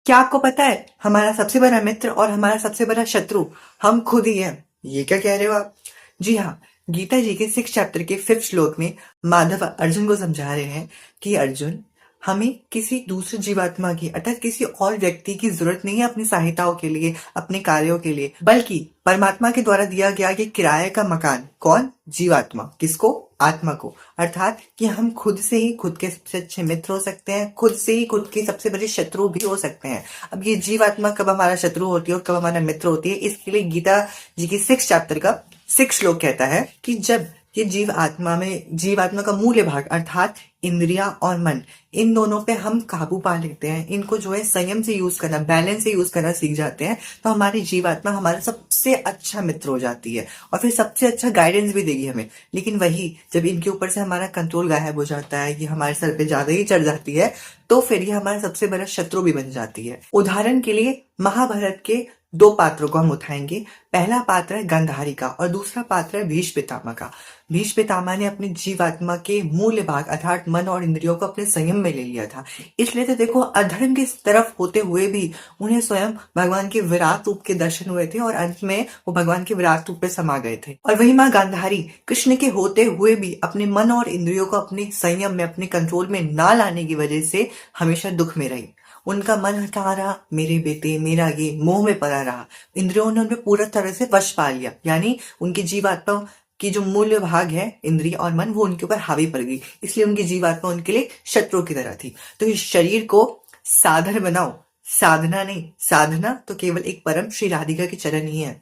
क्या आपको पता है हमारा सबसे बड़ा मित्र और हमारा सबसे बड़ा शत्रु हम खुद ही हैं। ये क्या कह रहे हो आप? जी हाँ। गीता जी के 6 चैप्टर के 5th श्लोक में माधव अर्जुन को समझा रहे हैं कि अर्जुन, हमें किसी दूसरे जीवात्मा की अर्थात किसी और व्यक्ति की जरूरत नहीं है अपनी सहायताओं के लिए, अपने कार्यों के लिए, बल्कि परमात्मा के द्वारा दिया गया ये किराए का मकान। कौन? जीवात्मा। किसको? आत्मा को। अर्थात कि हम खुद से ही खुद के सबसे अच्छे मित्र हो सकते हैं, खुद से ही खुद के सबसे बड़े शत्रु भी हो सकते हैं। अब ये जीवात्मा कब हमारा शत्रु होती है और कब हमारा मित्र होती है, इसके लिए गीता जी की 6 चैप्टर का 6 श्लोक कहता है कि जब ये जीवात्मा का मूल्य भाग अर्थात इंद्रियां और मन, इन दोनों पे हम काबू पा लेते हैं, इनको जो है संयम से यूज करना, बैलेंस से यूज करना सीख जाते हैं, तो हमारी जीवात्मा हमारा सबसे अच्छा मित्र हो जाती है और फिर सबसे अच्छा गाइडेंस भी देगी हमें। लेकिन वही जब इनके ऊपर से हमारा कंट्रोल गायब हो जाता है, ये हमारे सर पे ज्यादा ही चढ़ जाती है, तो फिर ये हमारा सबसे बड़ा शत्रु भी बन जाती है। उदाहरण के लिए महाभारत के 2 पात्रों को हम उठाएंगे। पहला पात्र है गांधारी का और दूसरा पात्र है भीष्म पितामह का। भीष्म पितामह ने अपनी जीवात्मा के मूल्य भाग अर्थात मन और इंद्रियों को अपने संयम में ले लिया था। इसलिए तो देखो, अधर्म की तरफ होते हुए भी उन्हें स्वयं भगवान के विराट रूप के दर्शन हुए थे और अंत में वो भगवान के विराट रूप में समा गए थे। और वही माँ गांधारी कृष्ण के होते हुए भी अपने मन और इंद्रियों को अपने संयम में, अपने कंट्रोल में ना लाने की वजह से हमेशा दुख में रही। उनका मन हटा रहा, मेरे बेटे मेरा ये मोह में पड़ा रहा। इंद्रियों ने उनमें पूरा तरह से वश पा लिया, यानी उनकी जीवात्मा की जो मूल्य भाग है इंद्रिय और मन, वो उनके ऊपर हावी पड़ गई। इसलिए उनकी जीवात्मा उनके लिए शत्रु की तरह थी। तो इस शरीर को साधन बनाओ, साधना नहीं। साधना तो केवल एक परम श्री राधिका के चरण ही है।